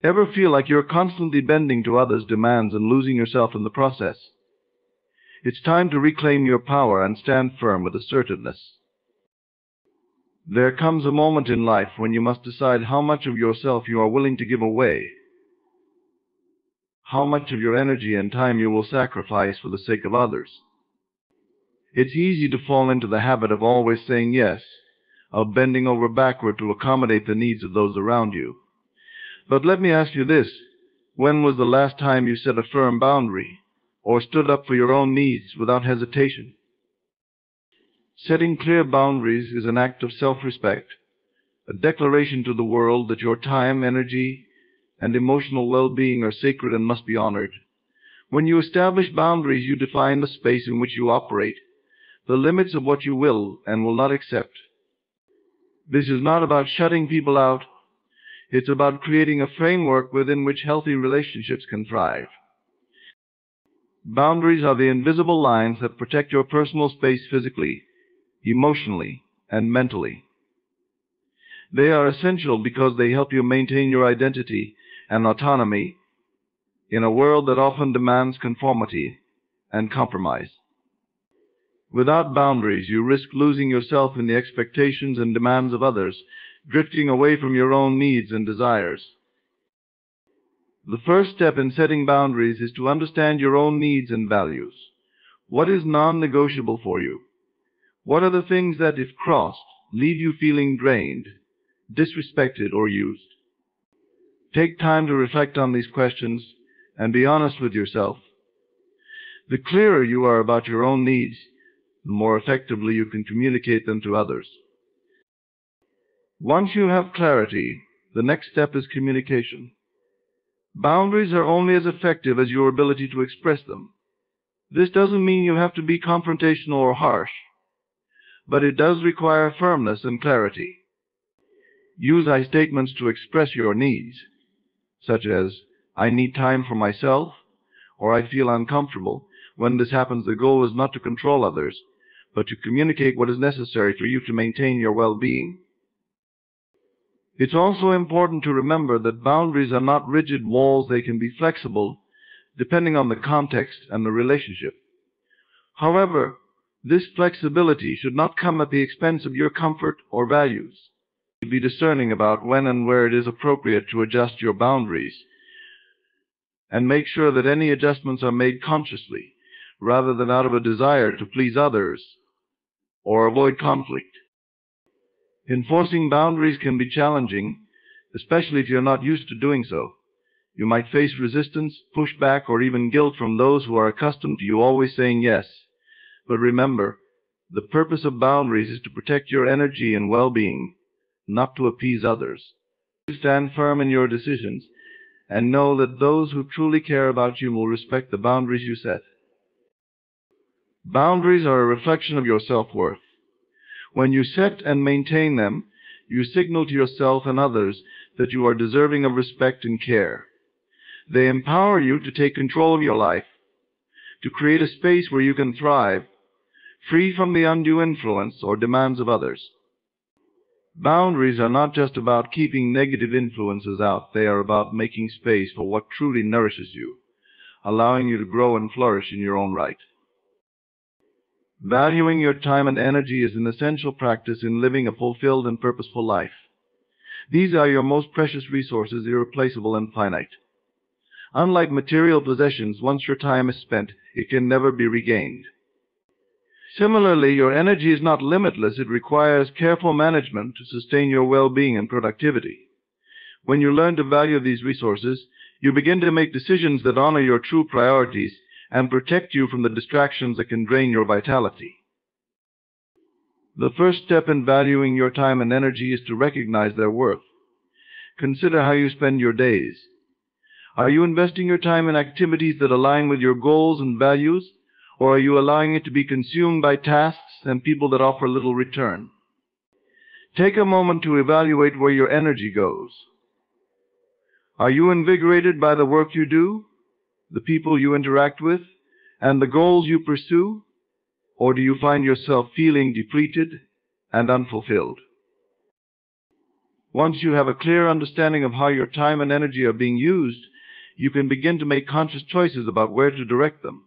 Ever feel like you're constantly bending to others' demands and losing yourself in the process? It's time to reclaim your power and stand firm with assertiveness. There comes a moment in life when you must decide how much of yourself you are willing to give away, how much of your energy and time you will sacrifice for the sake of others. It's easy to fall into the habit of always saying yes, of bending over backward to accommodate the needs of those around you. But let me ask you this: when was the last time you set a firm boundary, or stood up for your own needs without hesitation? Setting clear boundaries is an act of self-respect, a declaration to the world that your time, energy, and emotional well-being are sacred and must be honored. When you establish boundaries, you define the space in which you operate, the limits of what you will and will not accept. This is not about shutting people out. It's about creating a framework within which healthy relationships can thrive. Boundaries are the invisible lines that protect your personal space physically, emotionally, and mentally. They are essential because they help you maintain your identity and autonomy in a world that often demands conformity and compromise. Without boundaries, you risk losing yourself in the expectations and demands of others, drifting away from your own needs and desires. The first step in setting boundaries is to understand your own needs and values. What is non-negotiable for you? What are the things that, if crossed, leave you feeling drained, disrespected, or used? Take time to reflect on these questions and be honest with yourself. The clearer you are about your own needs, the more effectively you can communicate them to others. Once you have clarity, the next step is communication. Boundaries are only as effective as your ability to express them. This doesn't mean you have to be confrontational or harsh, but it does require firmness and clarity. Use I statements to express your needs, such as, "I need time for myself," or "I feel uncomfortable." When this happens, the goal is not to control others, but to communicate what is necessary for you to maintain your well-being. It's also important to remember that boundaries are not rigid walls. They can be flexible, depending on the context and the relationship. However, this flexibility should not come at the expense of your comfort or values. Be discerning about when and where it is appropriate to adjust your boundaries, and make sure that any adjustments are made consciously, rather than out of a desire to please others or avoid conflict. Enforcing boundaries can be challenging, especially if you're not used to doing so. You might face resistance, pushback, or even guilt from those who are accustomed to you always saying yes. But remember, the purpose of boundaries is to protect your energy and well-being, not to appease others. Stand firm in your decisions and know that those who truly care about you will respect the boundaries you set. Boundaries are a reflection of your self-worth. When you set and maintain them, you signal to yourself and others that you are deserving of respect and care. They empower you to take control of your life, to create a space where you can thrive, free from the undue influence or demands of others. Boundaries are not just about keeping negative influences out. They are about making space for what truly nourishes you, allowing you to grow and flourish in your own right. Valuing your time and energy is an essential practice in living a fulfilled and purposeful life. These are your most precious resources, irreplaceable and finite. Unlike material possessions, once your time is spent, it can never be regained. Similarly, your energy is not limitless. It requires careful management to sustain your well-being and productivity. When you learn to value these resources, you begin to make decisions that honor your true priorities and protect you from the distractions that can drain your vitality. The first step in valuing your time and energy is to recognize their worth. Consider how you spend your days. Are you investing your time in activities that align with your goals and values, or are you allowing it to be consumed by tasks and people that offer little return? Take a moment to evaluate where your energy goes. Are you invigorated by the work you do, the people you interact with, and the goals you pursue, or do you find yourself feeling depleted and unfulfilled? Once you have a clear understanding of how your time and energy are being used, you can begin to make conscious choices about where to direct them.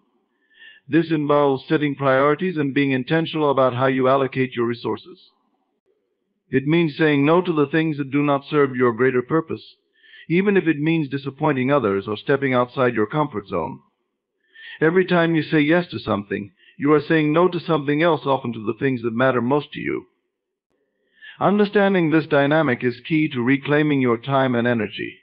This involves setting priorities and being intentional about how you allocate your resources. It means saying no to the things that do not serve your greater purpose, even if it means disappointing others or stepping outside your comfort zone. Every time you say yes to something, you are saying no to something else, often to the things that matter most to you. Understanding this dynamic is key to reclaiming your time and energy.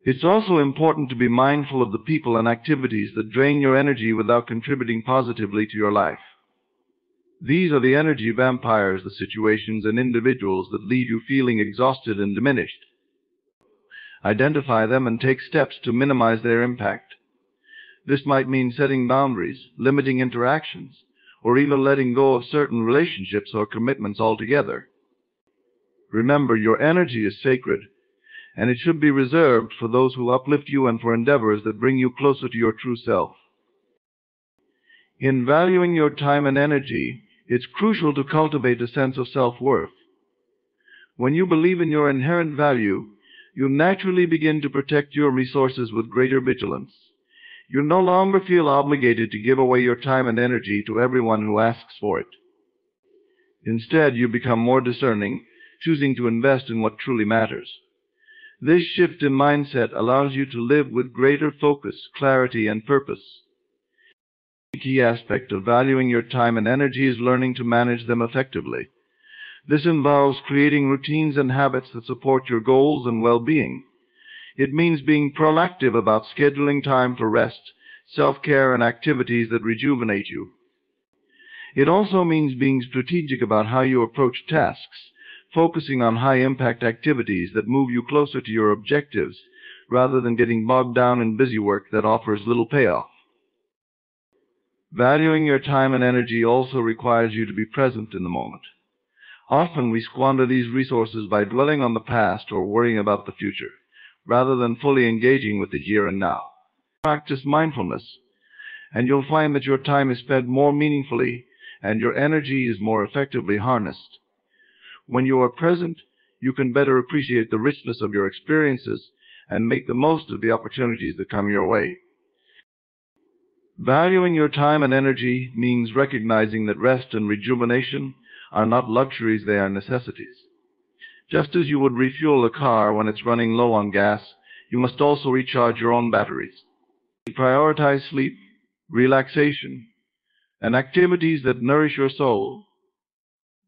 It's also important to be mindful of the people and activities that drain your energy without contributing positively to your life. These are the energy vampires, the situations and individuals that leave you feeling exhausted and diminished. Identify them and take steps to minimize their impact. This might mean setting boundaries, limiting interactions, or even letting go of certain relationships or commitments altogether. Remember, your energy is sacred, and it should be reserved for those who uplift you and for endeavors that bring you closer to your true self. In valuing your time and energy, it's crucial to cultivate a sense of self-worth. When you believe in your inherent value, you naturally begin to protect your resources with greater vigilance. You no longer feel obligated to give away your time and energy to everyone who asks for it. Instead, you become more discerning, choosing to invest in what truly matters. This shift in mindset allows you to live with greater focus, clarity, and purpose. A key aspect of valuing your time and energy is learning to manage them effectively. This involves creating routines and habits that support your goals and well-being. It means being proactive about scheduling time for rest, self-care, and activities that rejuvenate you. It also means being strategic about how you approach tasks, focusing on high-impact activities that move you closer to your objectives, rather than getting bogged down in busy work that offers little payoff. Valuing your time and energy also requires you to be present in the moment. Often we squander these resources by dwelling on the past or worrying about the future, rather than fully engaging with the here and now. Practice mindfulness, and you'll find that your time is spent more meaningfully and your energy is more effectively harnessed. When you are present, you can better appreciate the richness of your experiences and make the most of the opportunities that come your way. Valuing your time and energy means recognizing that rest and rejuvenation are not luxuries, they are necessities. Just as you would refuel a car when it's running low on gas, you must also recharge your own batteries. Prioritize sleep, relaxation, and activities that nourish your soul.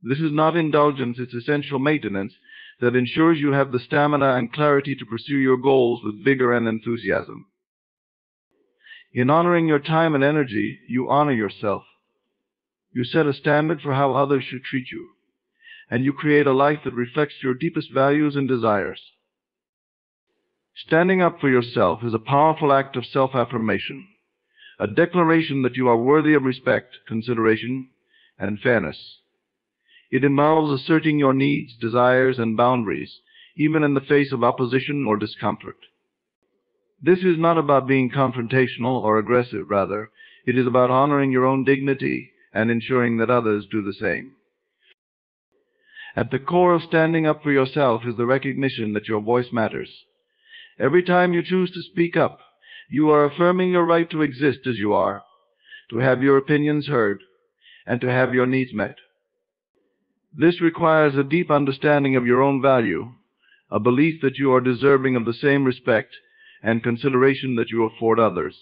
This is not indulgence, it's essential maintenance that ensures you have the stamina and clarity to pursue your goals with vigor and enthusiasm. In honoring your time and energy, you honor yourself. You set a standard for how others should treat you, and you create a life that reflects your deepest values and desires. Standing up for yourself is a powerful act of self-affirmation, a declaration that you are worthy of respect, consideration, and fairness. It involves asserting your needs, desires, and boundaries, even in the face of opposition or discomfort. This is not about being confrontational or aggressive, rather, it is about honoring your own dignity and ensuring that others do the same. At the core of standing up for yourself is the recognition that your voice matters. Every time you choose to speak up, you are affirming your right to exist as you are, to have your opinions heard, and to have your needs met. This requires a deep understanding of your own value, a belief that you are deserving of the same respect and consideration that you afford others.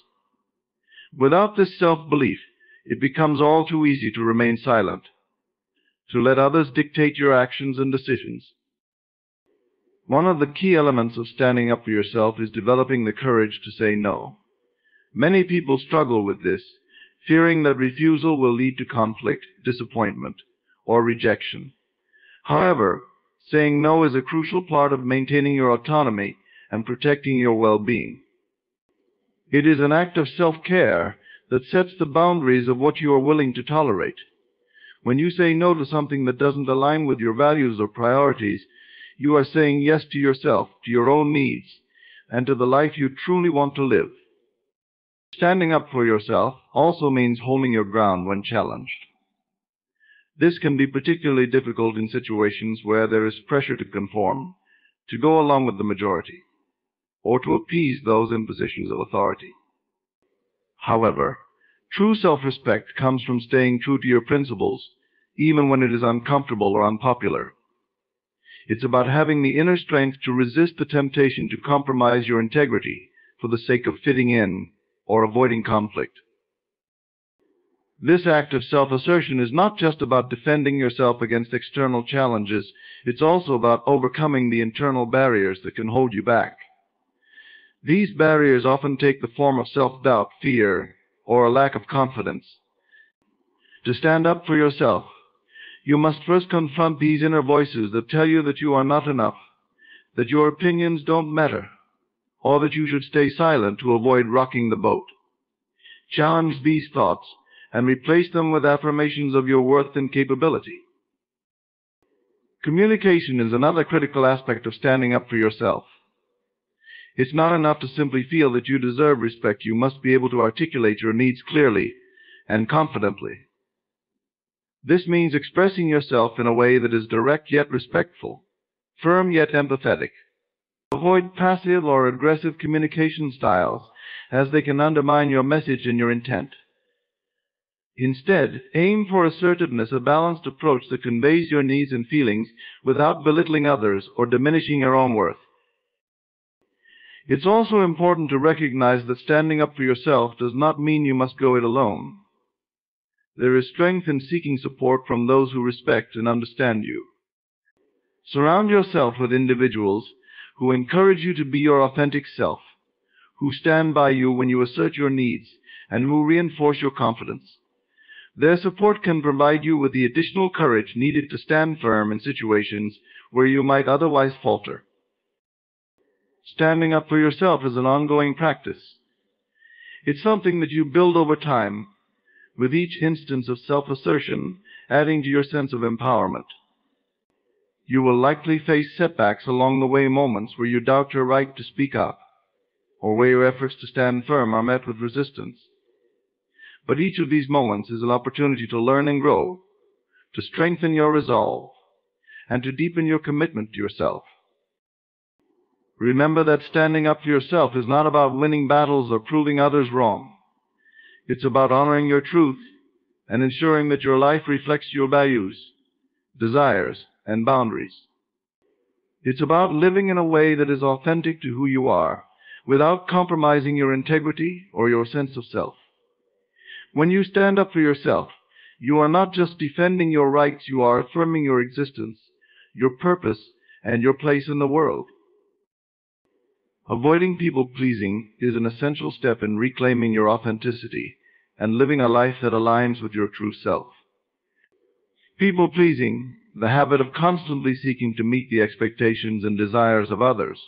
Without this self-belief, it becomes all too easy to remain silent, to let others dictate your actions and decisions. One of the key elements of standing up for yourself is developing the courage to say no. Many people struggle with this, fearing that refusal will lead to conflict, disappointment, or rejection. However, saying no is a crucial part of maintaining your autonomy and protecting your well-being. It is an act of self-care that sets the boundaries of what you are willing to tolerate. When you say no to something that doesn't align with your values or priorities, you are saying yes to yourself, to your own needs, and to the life you truly want to live. Standing up for yourself also means holding your ground when challenged. This can be particularly difficult in situations where there is pressure to conform, to go along with the majority, or to appease those in positions of authority. However, true self-respect comes from staying true to your principles, even when it is uncomfortable or unpopular. It's about having the inner strength to resist the temptation to compromise your integrity for the sake of fitting in or avoiding conflict. This act of self-assertion is not just about defending yourself against external challenges, it's also about overcoming the internal barriers that can hold you back. These barriers often take the form of self-doubt, fear, or a lack of confidence. To stand up for yourself, you must first confront these inner voices that tell you that you are not enough, that your opinions don't matter, or that you should stay silent to avoid rocking the boat. Challenge these thoughts and replace them with affirmations of your worth and capability. Communication is another critical aspect of standing up for yourself. It's not enough to simply feel that you deserve respect. You must be able to articulate your needs clearly and confidently. This means expressing yourself in a way that is direct yet respectful, firm yet empathetic. Avoid passive or aggressive communication styles, as they can undermine your message and your intent. Instead, aim for assertiveness, a balanced approach that conveys your needs and feelings without belittling others or diminishing your own worth. It's also important to recognize that standing up for yourself does not mean you must go it alone. There is strength in seeking support from those who respect and understand you. Surround yourself with individuals who encourage you to be your authentic self, who stand by you when you assert your needs, and who reinforce your confidence. Their support can provide you with the additional courage needed to stand firm in situations where you might otherwise falter. Standing up for yourself is an ongoing practice. It's something that you build over time, with each instance of self-assertion adding to your sense of empowerment. You will likely face setbacks along the way, moments where you doubt your right to speak up, or where your efforts to stand firm are met with resistance. But each of these moments is an opportunity to learn and grow, to strengthen your resolve, and to deepen your commitment to yourself. Remember that standing up for yourself is not about winning battles or proving others wrong. It's about honoring your truth and ensuring that your life reflects your values, desires, and boundaries. It's about living in a way that is authentic to who you are, without compromising your integrity or your sense of self. When you stand up for yourself, you are not just defending your rights, you are affirming your existence, your purpose, and your place in the world. Avoiding people-pleasing is an essential step in reclaiming your authenticity and living a life that aligns with your true self. People-pleasing, the habit of constantly seeking to meet the expectations and desires of others,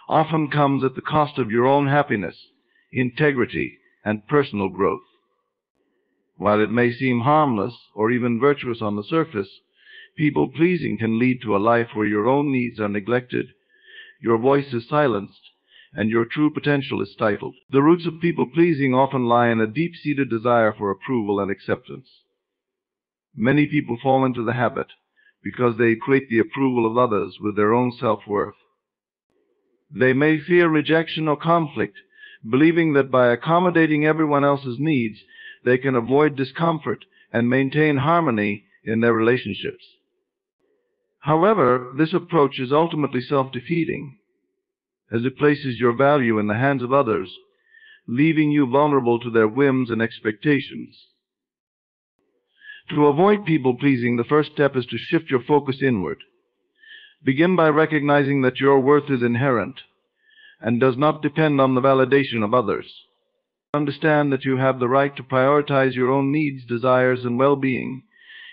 often comes at the cost of your own happiness, integrity, and personal growth. While it may seem harmless or even virtuous on the surface, people-pleasing can lead to a life where your own needs are neglected, your voice is silenced, and your true potential is stifled. The roots of people-pleasing often lie in a deep-seated desire for approval and acceptance. Many people fall into the habit because they equate the approval of others with their own self-worth. They may fear rejection or conflict, believing that by accommodating everyone else's needs, they can avoid discomfort and maintain harmony in their relationships. However, this approach is ultimately self-defeating, as it places your value in the hands of others, leaving you vulnerable to their whims and expectations. To avoid people-pleasing, the first step is to shift your focus inward. Begin by recognizing that your worth is inherent and does not depend on the validation of others. Understand that you have the right to prioritize your own needs, desires, and well-being,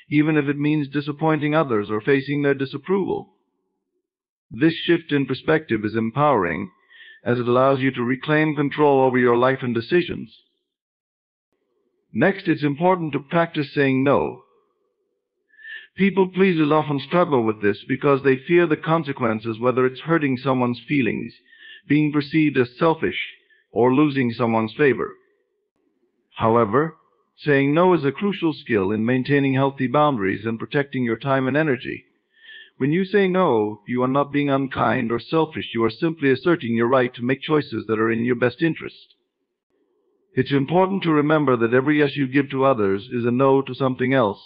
even if it means disappointing others or facing their disapproval. This shift in perspective is empowering, as it allows you to reclaim control over your life and decisions. Next, it's important to practice saying no. People-pleasers often struggle with this because they fear the consequences, whether it's hurting someone's feelings, being perceived as selfish, or losing someone's favor. However, Saying no is a crucial skill in maintaining healthy boundaries and protecting your time and energy. When you say no, you are not being unkind or selfish. You are simply asserting your right to make choices that are in your best interest. It's important to remember that every yes you give to others is a no to something else,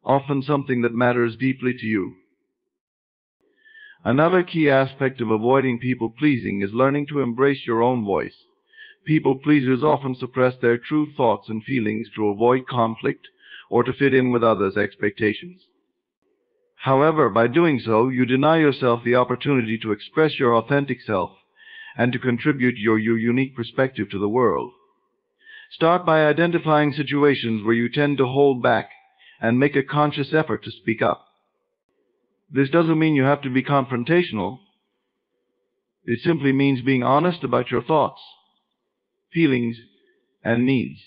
often something that matters deeply to you. Another key aspect of avoiding people-pleasing is learning to embrace your own voice. People-pleasers often suppress their true thoughts and feelings to avoid conflict or to fit in with others' expectations. However, by doing so, you deny yourself the opportunity to express your authentic self and to contribute your unique perspective to the world. Start by identifying situations where you tend to hold back and make a conscious effort to speak up. This doesn't mean you have to be confrontational. It simply means being honest about your thoughts, feelings, and needs.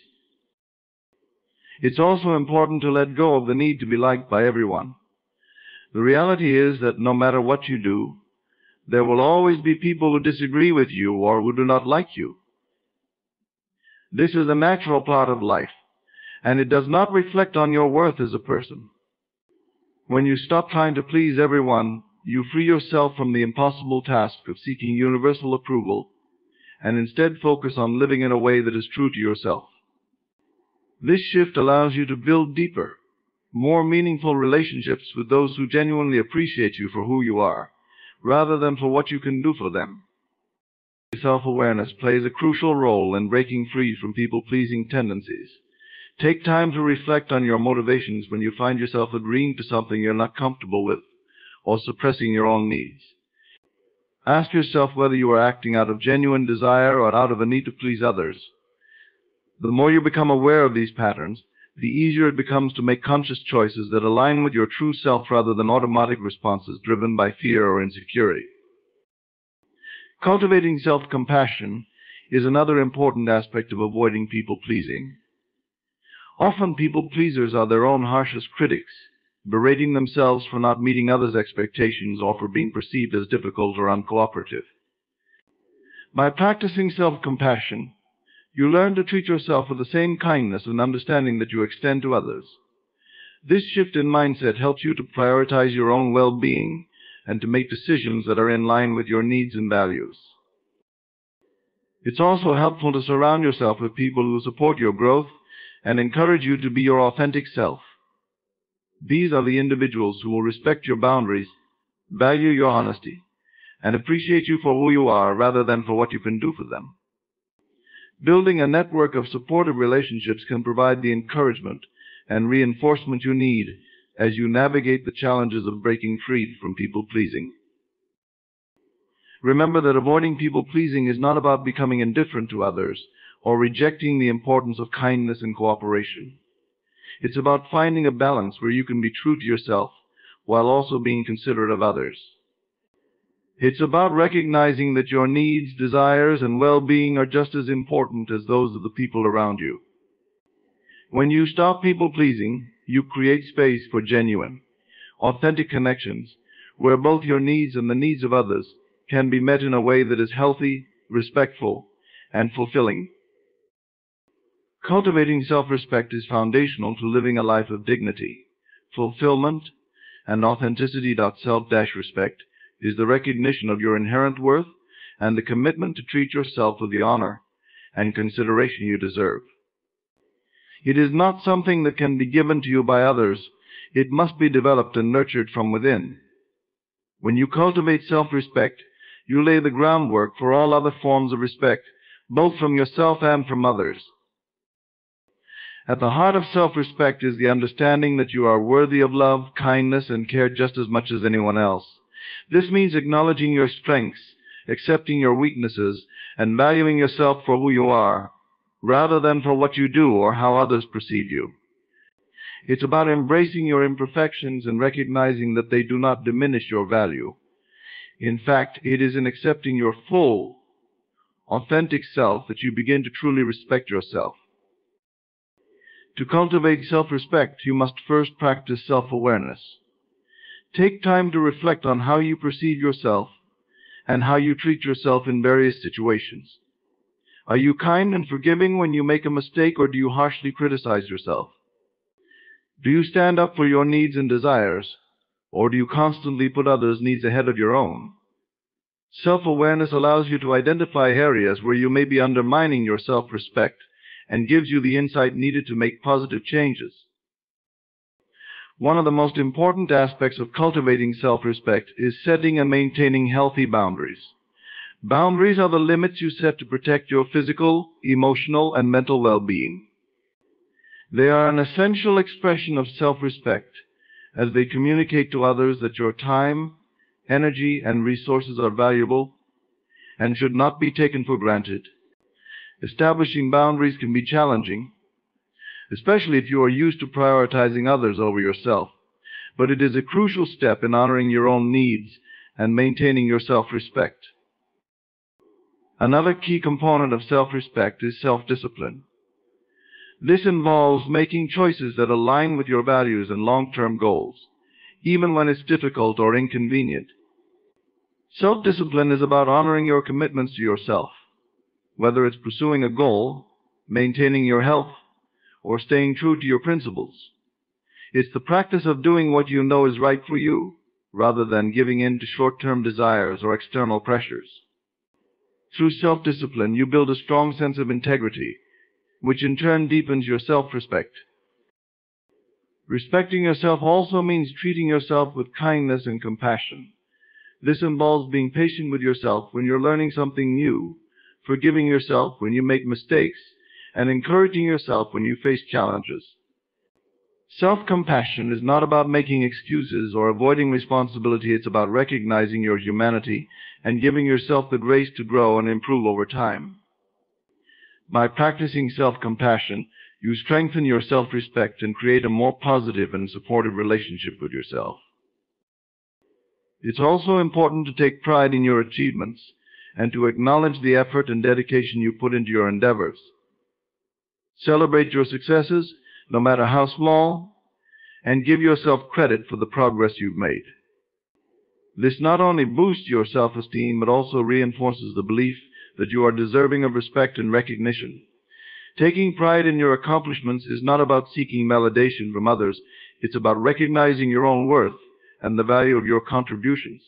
It's also important to let go of the need to be liked by everyone. The reality is that no matter what you do, there will always be people who disagree with you or who do not like you. This is a natural part of life, and it does not reflect on your worth as a person. When you stop trying to please everyone, you free yourself from the impossible task of seeking universal approval and instead focus on living in a way that is true to yourself. This shift allows you to build deeper, more meaningful relationships with those who genuinely appreciate you for who you are, rather than for what you can do for them. Self-awareness plays a crucial role in breaking free from people-pleasing tendencies. Take time to reflect on your motivations when you find yourself agreeing to something you're not comfortable with or suppressing your own needs. Ask yourself whether you are acting out of genuine desire or out of a need to please others. The more you become aware of these patterns, the easier it becomes to make conscious choices that align with your true self rather than automatic responses driven by fear or insecurity. Cultivating self-compassion is another important aspect of avoiding people-pleasing. Often people-pleasers are their own harshest critics, berating themselves for not meeting others' expectations or for being perceived as difficult or uncooperative. By practicing self-compassion, you learn to treat yourself with the same kindness and understanding that you extend to others. This shift in mindset helps you to prioritize your own well-being and to make decisions that are in line with your needs and values. It's also helpful to surround yourself with people who support your growth and encourage you to be your authentic self. These are the individuals who will respect your boundaries, value your honesty, and appreciate you for who you are rather than for what you can do for them. Building a network of supportive relationships can provide the encouragement and reinforcement you need as you navigate the challenges of breaking free from people-pleasing. Remember that avoiding people-pleasing is not about becoming indifferent to others or rejecting the importance of kindness and cooperation. It's about finding a balance where you can be true to yourself while also being considerate of others. It's about recognizing that your needs, desires, and well-being are just as important as those of the people around you. When you stop people-pleasing, you create space for genuine, authentic connections where both your needs and the needs of others can be met in a way that is healthy, respectful, and fulfilling. Cultivating self-respect is foundational to living a life of dignity, fulfillment, and authenticity. Self-respect is the recognition of your inherent worth and the commitment to treat yourself with the honor and consideration you deserve. It is not something that can be given to you by others. It must be developed and nurtured from within. When you cultivate self-respect, you lay the groundwork for all other forms of respect, both from yourself and from others. At the heart of self-respect is the understanding that you are worthy of love, kindness, and care just as much as anyone else. This means acknowledging your strengths, accepting your weaknesses, and valuing yourself for who you are, rather than for what you do or how others perceive you. It's about embracing your imperfections and recognizing that they do not diminish your value. In fact, it is in accepting your full, authentic self that you begin to truly respect yourself. To cultivate self-respect, you must first practice self-awareness. Take time to reflect on how you perceive yourself and how you treat yourself in various situations. Are you kind and forgiving when you make a mistake, or do you harshly criticize yourself? Do you stand up for your needs and desires, or do you constantly put others' needs ahead of your own? Self-awareness allows you to identify areas where you may be undermining your self-respect and gives you the insight needed to make positive changes. One of the most important aspects of cultivating self-respect is setting and maintaining healthy boundaries. Boundaries are the limits you set to protect your physical, emotional, and mental well-being. They are an essential expression of self-respect, as they communicate to others that your time, energy, and resources are valuable and should not be taken for granted. Establishing boundaries can be challenging, especially if you are used to prioritizing others over yourself, but it is a crucial step in honoring your own needs and maintaining your self-respect. Another key component of self-respect is self-discipline. This involves making choices that align with your values and long-term goals, even when it's difficult or inconvenient. Self-discipline is about honoring your commitments to yourself, whether it's pursuing a goal, maintaining your health, or staying true to your principles. It's the practice of doing what you know is right for you, rather than giving in to short-term desires or external pressures. Through self-discipline, you build a strong sense of integrity, which in turn deepens your self-respect. Respecting yourself also means treating yourself with kindness and compassion. This involves being patient with yourself when you're learning something new, forgiving yourself when you make mistakes, and encouraging yourself when you face challenges. Self-compassion is not about making excuses or avoiding responsibility. It's about recognizing your humanity and giving yourself the grace to grow and improve over time. By practicing self-compassion, you strengthen your self-respect and create a more positive and supportive relationship with yourself. It's also important to take pride in your achievements and to acknowledge the effort and dedication you put into your endeavors. Celebrate your successes, no matter how small, and give yourself credit for the progress you've made. This not only boosts your self-esteem, but also reinforces the belief that you are deserving of respect and recognition. Taking pride in your accomplishments is not about seeking validation from others. It's about recognizing your own worth and the value of your contributions.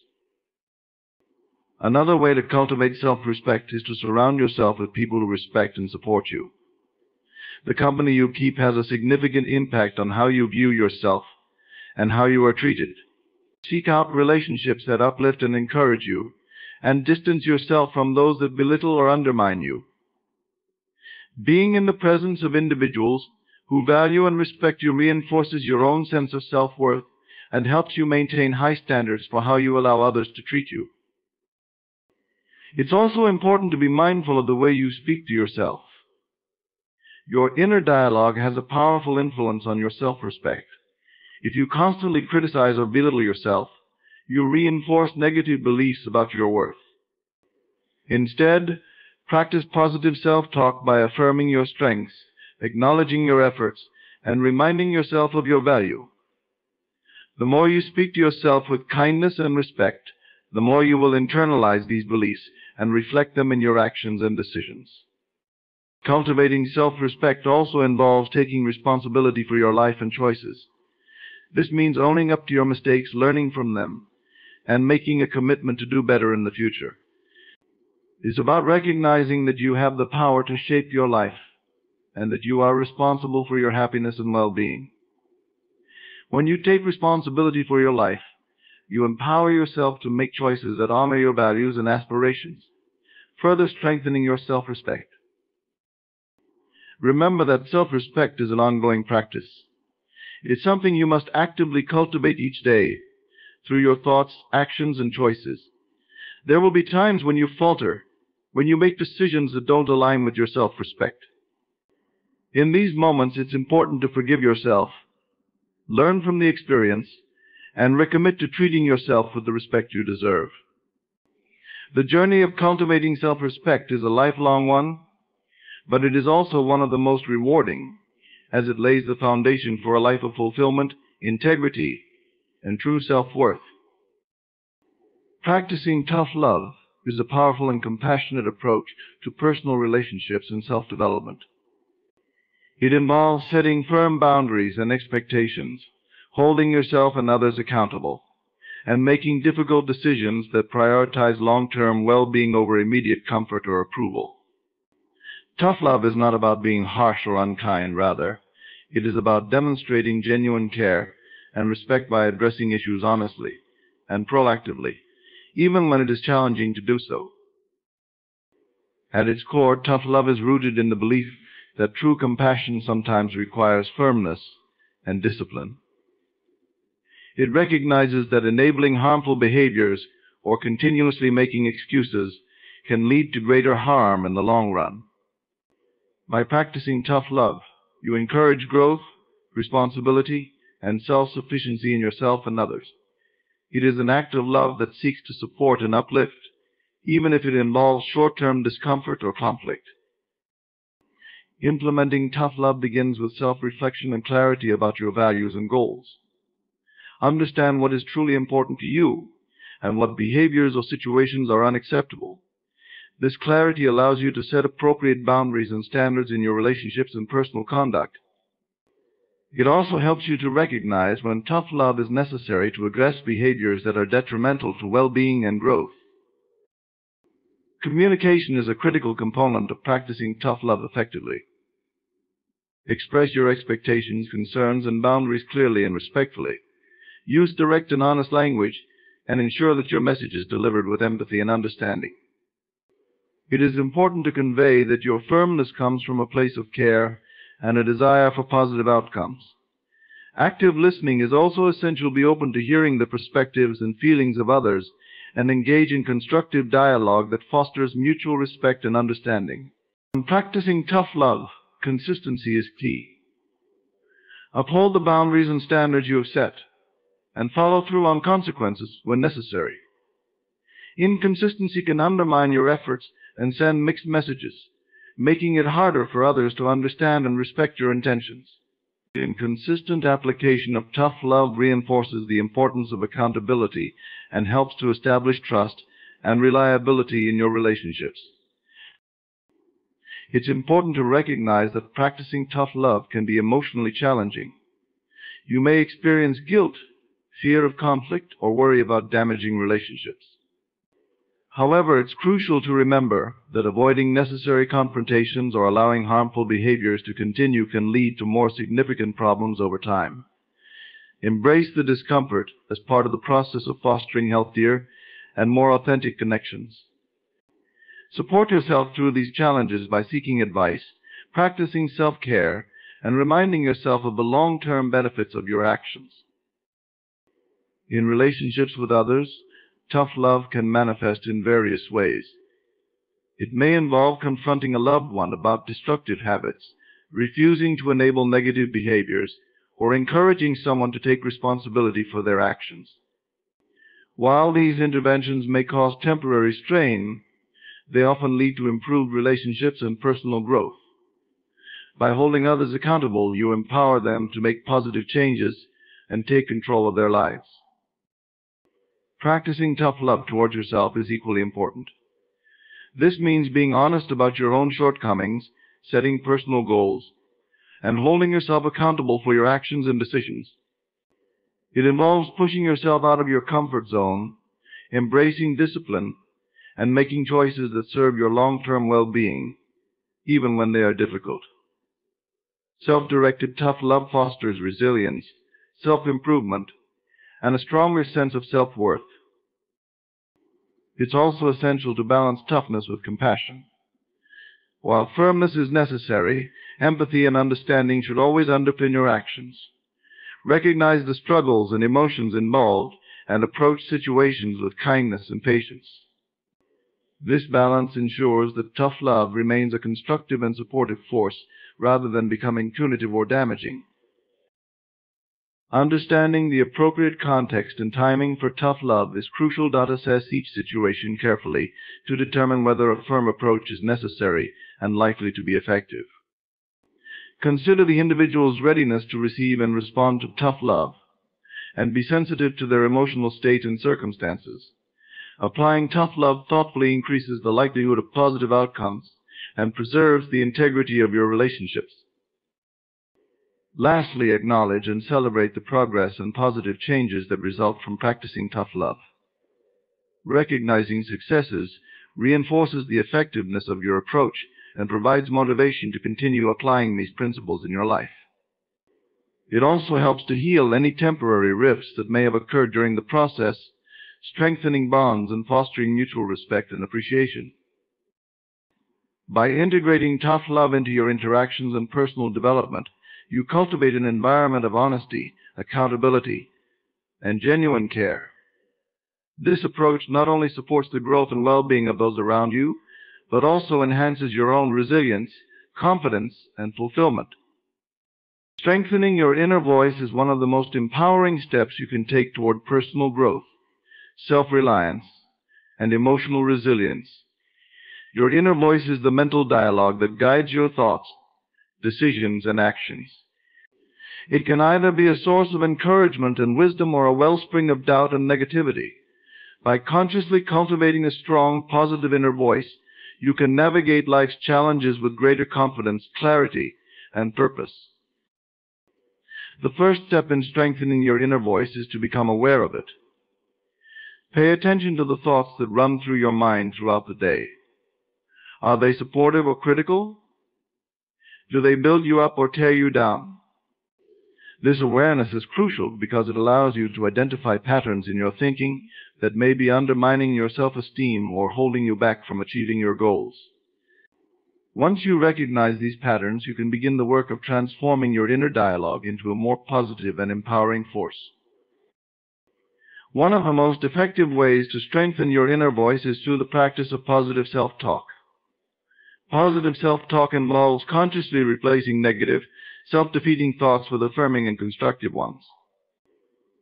Another way to cultivate self-respect is to surround yourself with people who respect and support you. The company you keep has a significant impact on how you view yourself and how you are treated. Seek out relationships that uplift and encourage you, and distance yourself from those that belittle or undermine you. Being in the presence of individuals who value and respect you reinforces your own sense of self-worth and helps you maintain high standards for how you allow others to treat you. It's also important to be mindful of the way you speak to yourself. Your inner dialogue has a powerful influence on your self-respect. If you constantly criticize or belittle yourself, you reinforce negative beliefs about your worth. Instead, practice positive self-talk by affirming your strengths, acknowledging your efforts, and reminding yourself of your value. The more you speak to yourself with kindness and respect, the more you will internalize these beliefs and reflect them in your actions and decisions. Cultivating self-respect also involves taking responsibility for your life and choices. This means owning up to your mistakes, learning from them, and making a commitment to do better in the future. It's about recognizing that you have the power to shape your life and that you are responsible for your happiness and well-being. When you take responsibility for your life, you empower yourself to make choices that honor your values and aspirations, further strengthening your self-respect. Remember that self-respect is an ongoing practice. It's something you must actively cultivate each day through your thoughts, actions, and choices. There will be times when you falter, when you make decisions that don't align with your self-respect. In these moments, it's important to forgive yourself, learn from the experience, and recommit to treating yourself with the respect you deserve. The journey of cultivating self-respect is a lifelong one, but it is also one of the most rewarding, as it lays the foundation for a life of fulfillment, integrity, and true self-worth. Practicing tough love is a powerful and compassionate approach to personal relationships and self-development. It involves setting firm boundaries and expectations, holding yourself and others accountable, and making difficult decisions that prioritize long-term well-being over immediate comfort or approval. Tough love is not about being harsh or unkind, rather, it is about demonstrating genuine care and respect by addressing issues honestly and proactively, even when it is challenging to do so. At its core, tough love is rooted in the belief that true compassion sometimes requires firmness and discipline. It recognizes that enabling harmful behaviors or continuously making excuses can lead to greater harm in the long run. By practicing tough love, you encourage growth, responsibility, and self-sufficiency in yourself and others. It is an act of love that seeks to support and uplift, even if it involves short-term discomfort or conflict. Implementing tough love begins with self-reflection and clarity about your values and goals. Understand what is truly important to you and what behaviors or situations are unacceptable. This clarity allows you to set appropriate boundaries and standards in your relationships and personal conduct. It also helps you to recognize when tough love is necessary to address behaviors that are detrimental to well-being and growth. Communication is a critical component of practicing tough love effectively. Express your expectations, concerns, and boundaries clearly and respectfully. Use direct and honest language, and ensure that your message is delivered with empathy and understanding. It is important to convey that your firmness comes from a place of care and a desire for positive outcomes. Active listening is also essential. Be open to hearing the perspectives and feelings of others and engage in constructive dialogue that fosters mutual respect and understanding. In practicing tough love, consistency is key. Uphold the boundaries and standards you have set, and follow through on consequences when necessary. Inconsistency can undermine your efforts and send mixed messages, making it harder for others to understand and respect your intentions. Consistent application of tough love reinforces the importance of accountability and helps to establish trust and reliability in your relationships. It's important to recognize that practicing tough love can be emotionally challenging. You may experience guilt, fear of conflict, or worry about damaging relationships. However, it's crucial to remember that avoiding necessary confrontations or allowing harmful behaviors to continue can lead to more significant problems over time. Embrace the discomfort as part of the process of fostering healthier and more authentic connections. Support yourself through these challenges by seeking advice, practicing self-care, and reminding yourself of the long-term benefits of your actions. In relationships with others, tough love can manifest in various ways. It may involve confronting a loved one about destructive habits, refusing to enable negative behaviors, or encouraging someone to take responsibility for their actions. While these interventions may cause temporary strain, they often lead to improved relationships and personal growth. By holding others accountable, you empower them to make positive changes and take control of their lives. Practicing tough love towards yourself is equally important. This means being honest about your own shortcomings, setting personal goals, and holding yourself accountable for your actions and decisions. It involves pushing yourself out of your comfort zone, embracing discipline, and making choices that serve your long-term well-being, even when they are difficult. Self-directed tough love fosters resilience, self-improvement, and a stronger sense of self-worth. It's also essential to balance toughness with compassion. While firmness is necessary, empathy and understanding should always underpin your actions. Recognize the struggles and emotions involved and approach situations with kindness and patience. This balance ensures that tough love remains a constructive and supportive force rather than becoming punitive or damaging. Understanding the appropriate context and timing for tough love is crucial. Assess each situation carefully to determine whether a firm approach is necessary and likely to be effective. Consider the individual's readiness to receive and respond to tough love, and be sensitive to their emotional state and circumstances. Applying tough love thoughtfully increases the likelihood of positive outcomes and preserves the integrity of your relationships. Lastly, acknowledge and celebrate the progress and positive changes that result from practicing tough love. Recognizing successes reinforces the effectiveness of your approach and provides motivation to continue applying these principles in your life. It also helps to heal any temporary rifts that may have occurred during the process, strengthening bonds and fostering mutual respect and appreciation. By integrating tough love into your interactions and personal development, you cultivate an environment of honesty, accountability, and genuine care. This approach not only supports the growth and well-being of those around you, but also enhances your own resilience, confidence, and fulfillment. Strengthening your inner voice is one of the most empowering steps you can take toward personal growth, self-reliance, and emotional resilience. Your inner voice is the mental dialogue that guides your thoughts, decisions, and actions. It can either be a source of encouragement and wisdom or a wellspring of doubt and negativity. By consciously cultivating a strong, positive inner voice, you can navigate life's challenges with greater confidence, clarity, and purpose. The first step in strengthening your inner voice is to become aware of it. Pay attention to the thoughts that run through your mind throughout the day. Are they supportive or critical? Do they build you up or tear you down? This awareness is crucial because it allows you to identify patterns in your thinking that may be undermining your self-esteem or holding you back from achieving your goals. Once you recognize these patterns, you can begin the work of transforming your inner dialogue into a more positive and empowering force. One of the most effective ways to strengthen your inner voice is through the practice of positive self-talk. Positive self-talk involves consciously replacing negative, self-defeating thoughts with affirming and constructive ones.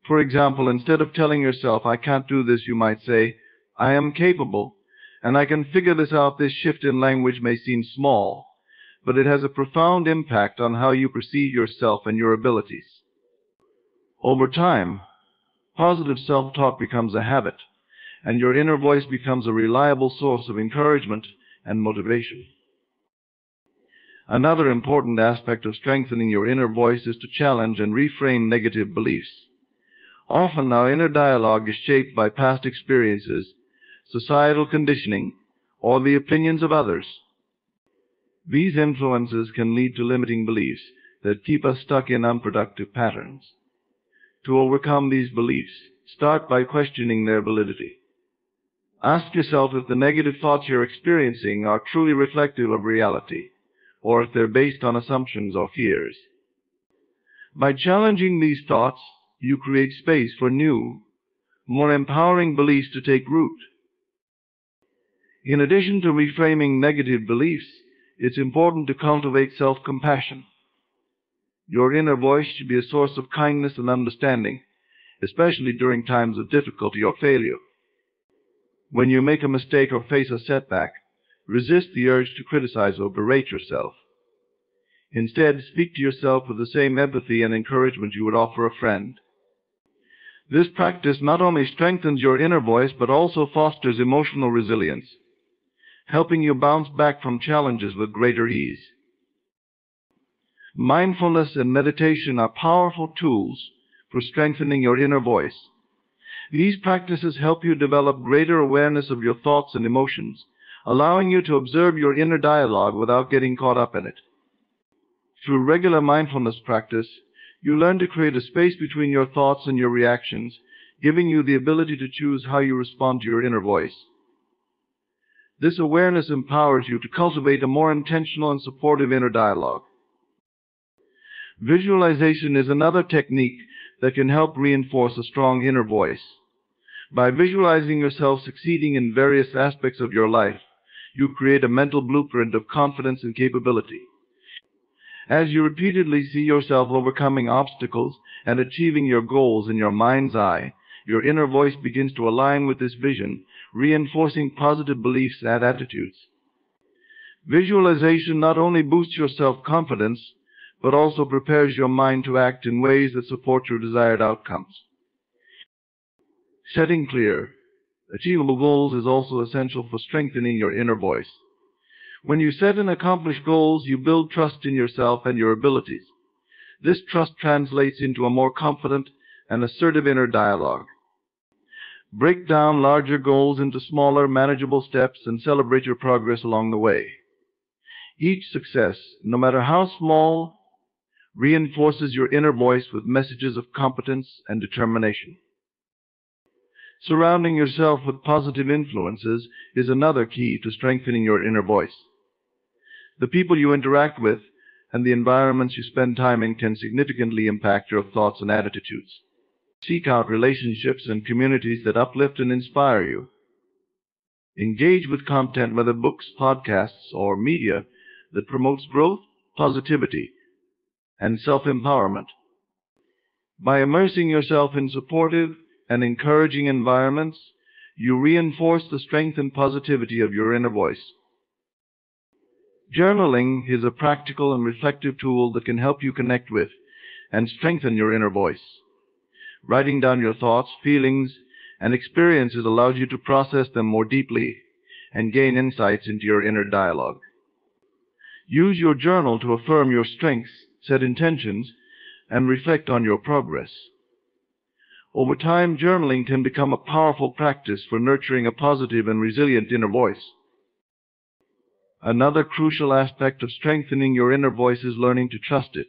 For example, instead of telling yourself, "I can't do this," you might say, "I am capable, and I can figure this out." This shift in language may seem small, but it has a profound impact on how you perceive yourself and your abilities. Over time, positive self-talk becomes a habit, and your inner voice becomes a reliable source of encouragement and motivation. Another important aspect of strengthening your inner voice is to challenge and reframe negative beliefs. Often our inner dialogue is shaped by past experiences, societal conditioning, or the opinions of others. These influences can lead to limiting beliefs that keep us stuck in unproductive patterns. To overcome these beliefs, start by questioning their validity. Ask yourself if the negative thoughts you're experiencing are truly reflective of reality, or if they're based on assumptions or fears. By challenging these thoughts, you create space for new, more empowering beliefs to take root. In addition to reframing negative beliefs, it's important to cultivate self-compassion. Your inner voice should be a source of kindness and understanding, especially during times of difficulty or failure. When you make a mistake or face a setback, resist the urge to criticize or berate yourself. Instead, speak to yourself with the same empathy and encouragement you would offer a friend. This practice not only strengthens your inner voice, but also fosters emotional resilience, helping you bounce back from challenges with greater ease. Mindfulness and meditation are powerful tools for strengthening your inner voice. These practices help you develop greater awareness of your thoughts and emotions, allowing you to observe your inner dialogue without getting caught up in it. Through regular mindfulness practice, you learn to create a space between your thoughts and your reactions, giving you the ability to choose how you respond to your inner voice. This awareness empowers you to cultivate a more intentional and supportive inner dialogue. Visualization is another technique that can help reinforce a strong inner voice. By visualizing yourself succeeding in various aspects of your life, you create a mental blueprint of confidence and capability. As you repeatedly see yourself overcoming obstacles and achieving your goals in your mind's eye, your inner voice begins to align with this vision, reinforcing positive beliefs and attitudes. Visualization not only boosts your self-confidence, but also prepares your mind to act in ways that support your desired outcomes. Setting clear, Achievable goals is also essential for strengthening your inner voice. When you set and accomplish goals, you build trust in yourself and your abilities. This trust translates into a more confident and assertive inner dialogue. Break down larger goals into smaller, manageable steps and celebrate your progress along the way. Each success, no matter how small, reinforces your inner voice with messages of competence and determination. Surrounding yourself with positive influences is another key to strengthening your inner voice. The people you interact with and the environments you spend time in can significantly impact your thoughts and attitudes. Seek out relationships and communities that uplift and inspire you. Engage with content, whether books, podcasts, or media, that promotes growth, positivity, and self-empowerment. By immersing yourself in supportive and encouraging environments, you reinforce the strength and positivity of your inner voice. Journaling is a practical and reflective tool that can help you connect with and strengthen your inner voice. Writing down your thoughts, feelings, and experiences allows you to process them more deeply and gain insights into your inner dialogue. Use your journal to affirm your strengths, set intentions, and reflect on your progress. Over time, journaling can become a powerful practice for nurturing a positive and resilient inner voice. Another crucial aspect of strengthening your inner voice is learning to trust it.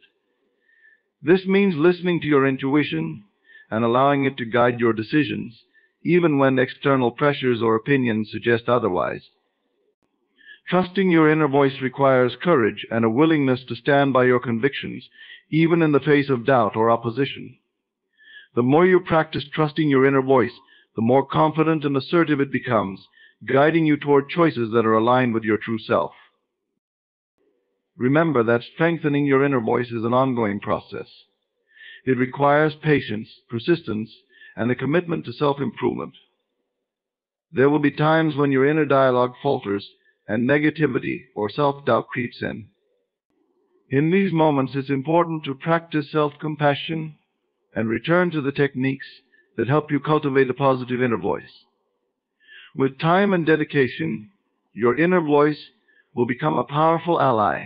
This means listening to your intuition and allowing it to guide your decisions, even when external pressures or opinions suggest otherwise. Trusting your inner voice requires courage and a willingness to stand by your convictions, even in the face of doubt or opposition. The more you practice trusting your inner voice, the more confident and assertive it becomes, guiding you toward choices that are aligned with your true self. Remember that strengthening your inner voice is an ongoing process. It requires patience, persistence, and a commitment to self-improvement. There will be times when your inner dialogue falters and negativity or self-doubt creeps in. In these moments, it's important to practice self-compassion and return to the techniques that help you cultivate a positive inner voice. With time and dedication, your inner voice will become a powerful ally,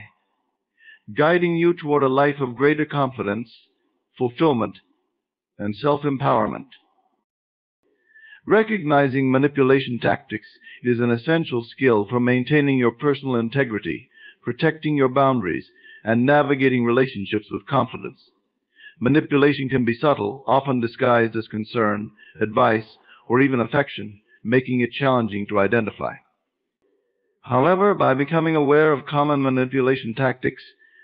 guiding you toward a life of greater confidence, fulfillment, and self-empowerment. Recognizing manipulation tactics is an essential skill for maintaining your personal integrity, protecting your boundaries, and navigating relationships with confidence. Manipulation can be subtle, often disguised as concern, advice, or even affection, making it challenging to identify. However, by becoming aware of common manipulation tactics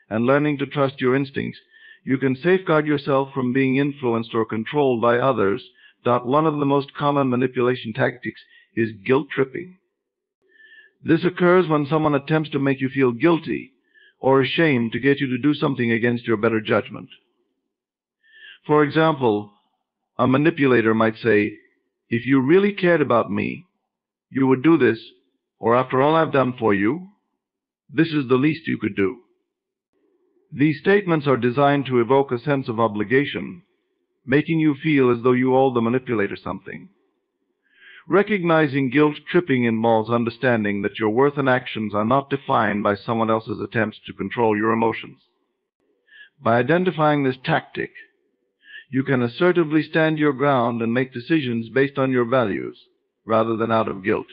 and learning to trust your instincts, you can safeguard yourself from being influenced or controlled by others. One of the most common manipulation tactics is guilt tripping. This occurs when someone attempts to make you feel guilty or ashamed to get you to do something against your better judgment. For example, a manipulator might say, "If you really cared about me, you would do this, or after all I've done for you, this is the least you could do." These statements are designed to evoke a sense of obligation, making you feel as though you owe the manipulator something. Recognizing guilt tripping involves understanding that your worth and actions are not defined by someone else's attempts to control your emotions. By identifying this tactic, you can assertively stand your ground and make decisions based on your values, rather than out of guilt.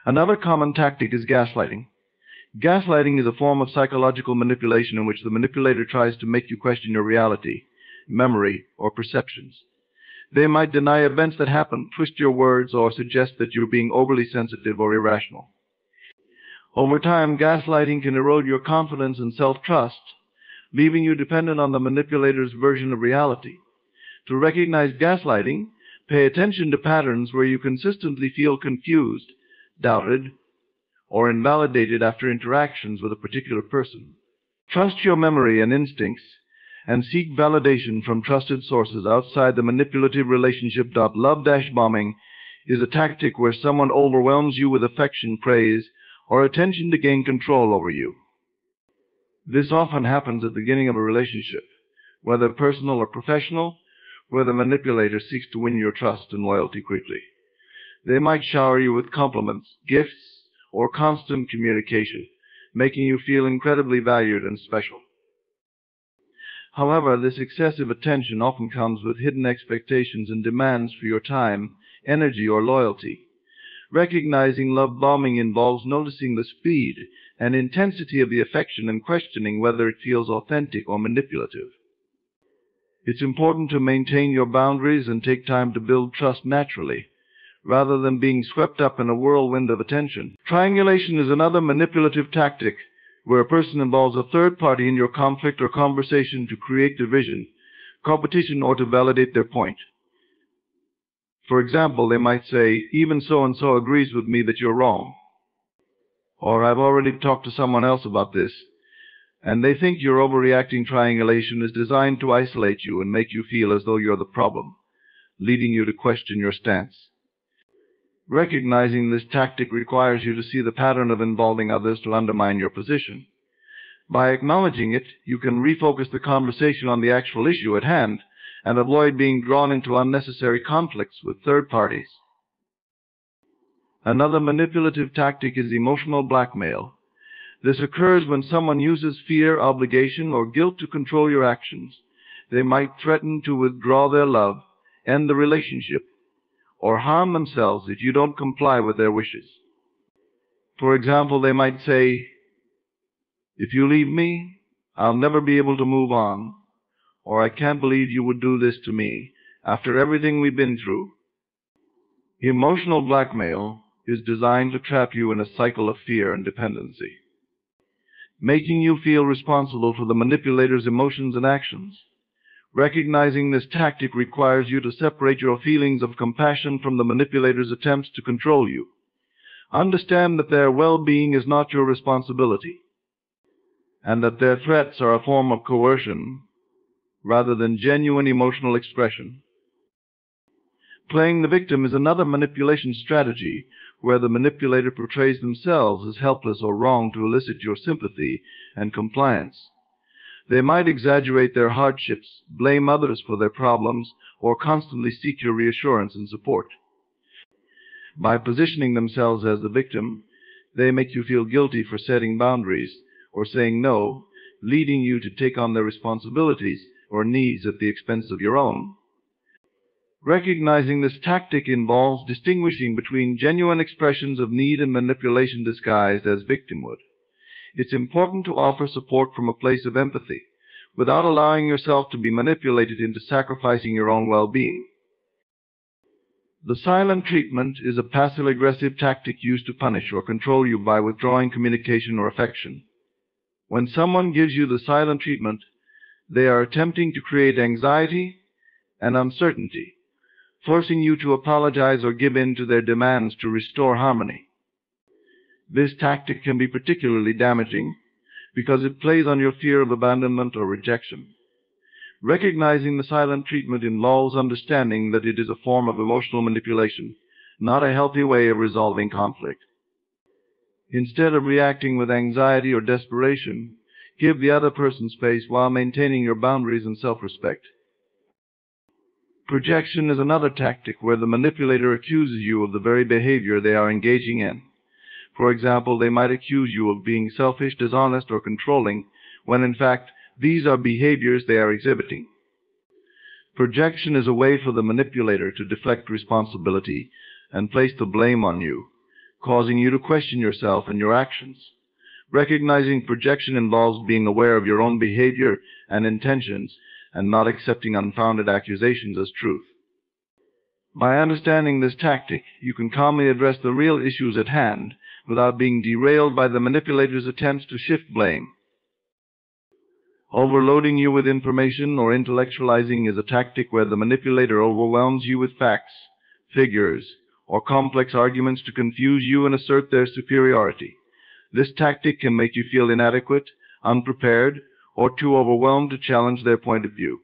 Another common tactic is gaslighting. Gaslighting is a form of psychological manipulation in which the manipulator tries to make you question your reality, memory, or perceptions. They might deny events that happen, twist your words, or suggest that you're being overly sensitive or irrational. Over time, gaslighting can erode your confidence and self-trust, leaving you dependent on the manipulator's version of reality. To recognize gaslighting, pay attention to patterns where you consistently feel confused, doubted, or invalidated after interactions with a particular person. Trust your memory and instincts, and seek validation from trusted sources outside the manipulative relationship. Love-bombing is a tactic where someone overwhelms you with affection, praise, or attention to gain control over you. This often happens at the beginning of a relationship, whether personal or professional, where the manipulator seeks to win your trust and loyalty quickly. They might shower you with compliments, gifts, or constant communication, making you feel incredibly valued and special. However, this excessive attention often comes with hidden expectations and demands for your time, energy, or loyalty. Recognizing love bombing involves noticing the speed and intensity of the affection and questioning whether it feels authentic or manipulative. It's important to maintain your boundaries and take time to build trust naturally, rather than being swept up in a whirlwind of attention. Triangulation is another manipulative tactic where a person involves a third party in your conflict or conversation to create division, competition, or to validate their point. For example, they might say, "Even so-and-so agrees with me that you're wrong," or "I've already talked to someone else about this," and they think your overreacting triangulation is designed to isolate you and make you feel as though you're the problem, leading you to question your stance. Recognizing this tactic requires you to see the pattern of involving others to undermine your position. By acknowledging it, you can refocus the conversation on the actual issue at hand and avoid being drawn into unnecessary conflicts with third parties. Another manipulative tactic is emotional blackmail. This occurs when someone uses fear, obligation, or guilt to control your actions. They might threaten to withdraw their love, end the relationship, or harm themselves if you don't comply with their wishes. For example, they might say, "If you leave me, I'll never be able to move on," or "I can't believe you would do this to me after everything we've been through." Emotional blackmail is designed to trap you in a cycle of fear and dependency, making you feel responsible for the manipulator's emotions and actions. Recognizing this tactic requires you to separate your feelings of compassion from the manipulator's attempts to control you. Understand that their well-being is not your responsibility, and that their threats are a form of coercion rather than genuine emotional expression. Playing the victim is another manipulation strategy where the manipulator portrays themselves as helpless or wrong to elicit your sympathy and compliance. They might exaggerate their hardships, blame others for their problems, or constantly seek your reassurance and support. By positioning themselves as the victim, they make you feel guilty for setting boundaries or saying no, leading you to take on their responsibilities or needs at the expense of your own. Recognizing this tactic involves distinguishing between genuine expressions of need and manipulation disguised as victimhood. It's important to offer support from a place of empathy, without allowing yourself to be manipulated into sacrificing your own well-being. The silent treatment is a passive-aggressive tactic used to punish or control you by withdrawing communication or affection. When someone gives you the silent treatment, they are attempting to create anxiety and uncertainty, forcing you to apologize or give in to their demands to restore harmony. This tactic can be particularly damaging because it plays on your fear of abandonment or rejection. Recognizing the silent treatment involves understanding that it is a form of emotional manipulation, not a healthy way of resolving conflict. Instead of reacting with anxiety or desperation, give the other person space while maintaining your boundaries and self-respect. Projection is another tactic where the manipulator accuses you of the very behavior they are engaging in. For example, they might accuse you of being selfish, dishonest, or controlling, when in fact these are behaviors they are exhibiting. Projection is a way for the manipulator to deflect responsibility and place the blame on you, causing you to question yourself and your actions. Recognizing projection involves being aware of your own behavior and intentions and not accepting unfounded accusations as truth. By understanding this tactic, you can calmly address the real issues at hand without being derailed by the manipulator's attempts to shift blame. Overloading you with information or intellectualizing is a tactic where the manipulator overwhelms you with facts, figures, or complex arguments to confuse you and assert their superiority. This tactic can make you feel inadequate, unprepared, or too overwhelmed to challenge their point of view.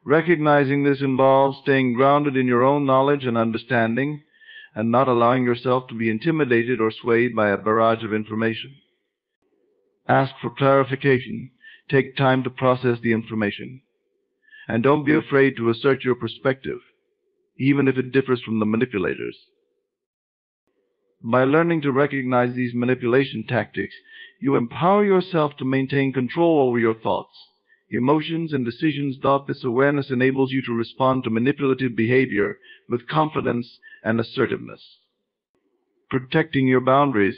Recognizing this involves staying grounded in your own knowledge and understanding, and not allowing yourself to be intimidated or swayed by a barrage of information. Ask for clarification. Take time to process the information. and don't be afraid to assert your perspective, even if it differs from the manipulators. By learning to recognize these manipulation tactics, you empower yourself to maintain control over your thoughts, emotions, and decisions. This awareness enables you to respond to manipulative behavior with confidence and assertiveness, protecting your boundaries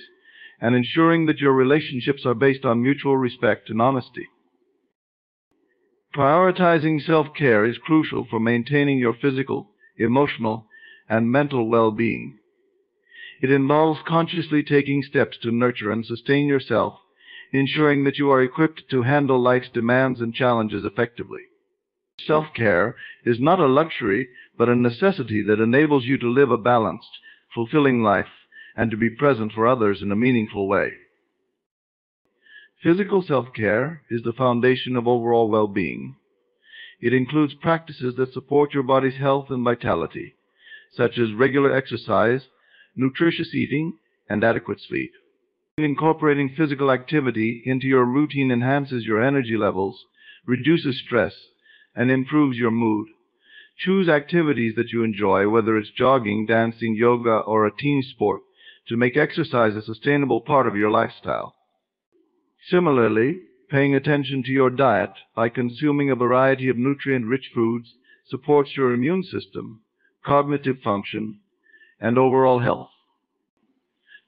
and ensuring that your relationships are based on mutual respect and honesty. Prioritizing self-care is crucial for maintaining your physical, emotional, and mental well-being. It involves consciously taking steps to nurture and sustain yourself, ensuring that you are equipped to handle life's demands and challenges effectively. Self-care is not a luxury, but a necessity that enables you to live a balanced, fulfilling life and to be present for others in a meaningful way. Physical self-care is the foundation of overall well-being. It includes practices that support your body's health and vitality, such as regular exercise, nutritious eating, and adequate sleep. Incorporating physical activity into your routine enhances your energy levels, reduces stress, and improves your mood. Choose activities that you enjoy, whether it's jogging, dancing, yoga, or a team sport, to make exercise a sustainable part of your lifestyle. Similarly, paying attention to your diet by consuming a variety of nutrient-rich foods supports your immune system, cognitive function, and overall health.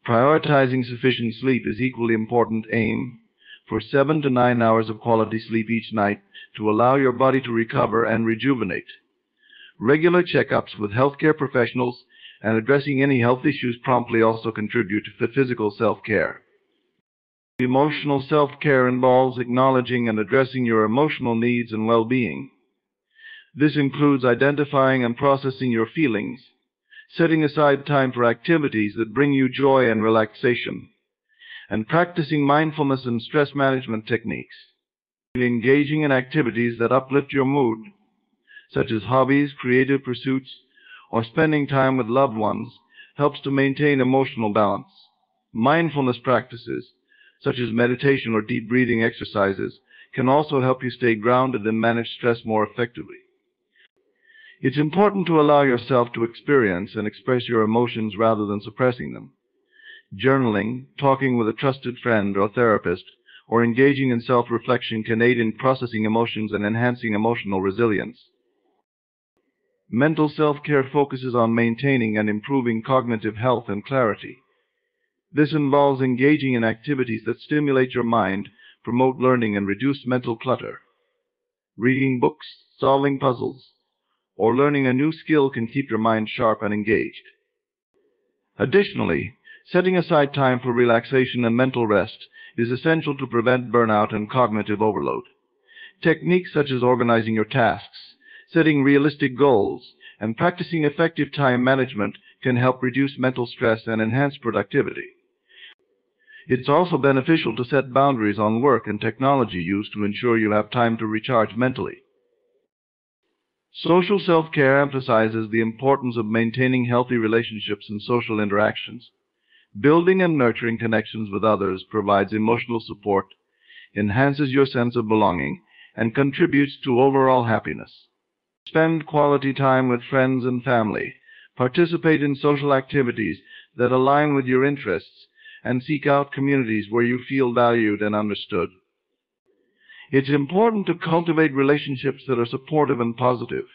Prioritizing sufficient sleep is equally important. Aim for 7 to 9 hours of quality sleep each night to allow your body to recover and rejuvenate. Regular checkups with healthcare professionals and addressing any health issues promptly also contribute to physical self-care. Emotional self-care involves acknowledging and addressing your emotional needs and well-being. This includes identifying and processing your feelings, setting aside time for activities that bring you joy and relaxation, and practicing mindfulness and stress management techniques. Engaging in activities that uplift your mood, such as hobbies, creative pursuits, or spending time with loved ones, helps to maintain emotional balance. Mindfulness practices, such as meditation or deep breathing exercises, can also help you stay grounded and manage stress more effectively. It's important to allow yourself to experience and express your emotions rather than suppressing them. Journaling, talking with a trusted friend or therapist, or engaging in self-reflection can aid in processing emotions and enhancing emotional resilience. Mental self-care focuses on maintaining and improving cognitive health and clarity. This involves engaging in activities that stimulate your mind, promote learning, and reduce mental clutter. Reading books, solving puzzles, or learning a new skill can keep your mind sharp and engaged. Additionally, setting aside time for relaxation and mental rest is essential to prevent burnout and cognitive overload. Techniques such as organizing your tasks, setting realistic goals, and practicing effective time management can help reduce mental stress and enhance productivity. It's also beneficial to set boundaries on work and technology use to ensure you have time to recharge mentally. Social self-care emphasizes the importance of maintaining healthy relationships and social interactions. Building and nurturing connections with others provides emotional support, enhances your sense of belonging, and contributes to overall happiness. Spend quality time with friends and family, participate in social activities that align with your interests, and seek out communities where you feel valued and understood. It's important to cultivate relationships that are supportive and positive,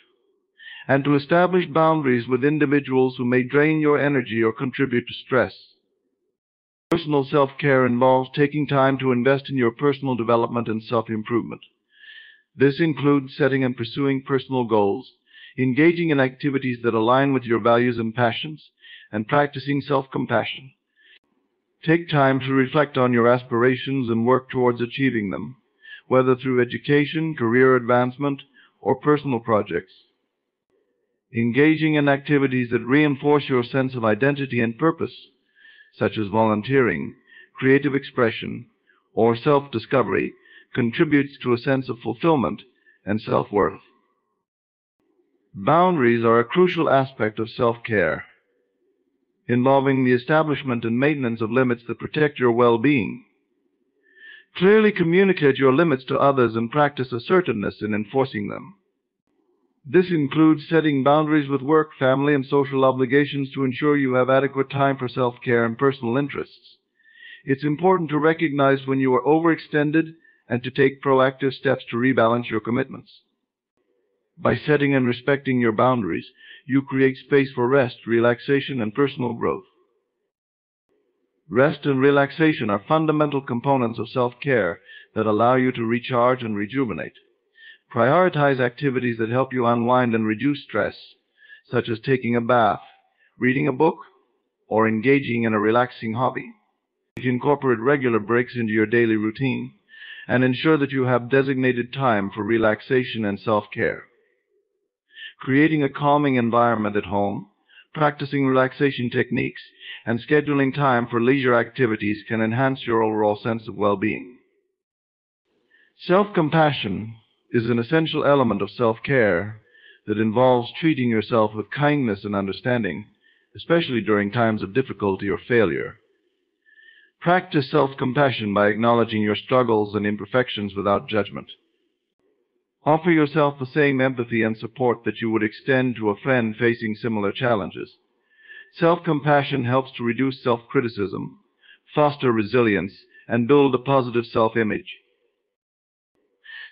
and to establish boundaries with individuals who may drain your energy or contribute to stress. Personal self-care involves taking time to invest in your personal development and self-improvement. This includes setting and pursuing personal goals, engaging in activities that align with your values and passions, and practicing self-compassion. Take time to reflect on your aspirations and work towards achieving them, whether through education, career advancement, or personal projects. Engaging in activities that reinforce your sense of identity and purpose, such as volunteering, creative expression, or self-discovery, contributes to a sense of fulfillment and self-worth. Boundaries are a crucial aspect of self-care, involving the establishment and maintenance of limits that protect your well-being. Clearly communicate your limits to others and practice assertiveness in enforcing them. This includes setting boundaries with work, family, and social obligations to ensure you have adequate time for self-care and personal interests. It's important to recognize when you are overextended and to take proactive steps to rebalance your commitments. By setting and respecting your boundaries, you create space for rest, relaxation, and personal growth. Rest and relaxation are fundamental components of self-care that allow you to recharge and rejuvenate. Prioritize activities that help you unwind and reduce stress, such as taking a bath, reading a book, or engaging in a relaxing hobby. Incorporate regular breaks into your daily routine and ensure that you have designated time for relaxation and self-care. Creating a calming environment at home, practicing relaxation techniques, and scheduling time for leisure activities can enhance your overall sense of well-being. Self-compassion is an essential element of self-care that involves treating yourself with kindness and understanding, especially during times of difficulty or failure. Practice self-compassion by acknowledging your struggles and imperfections without judgment. Offer yourself the same empathy and support that you would extend to a friend facing similar challenges. Self-compassion helps to reduce self-criticism, foster resilience, and build a positive self-image.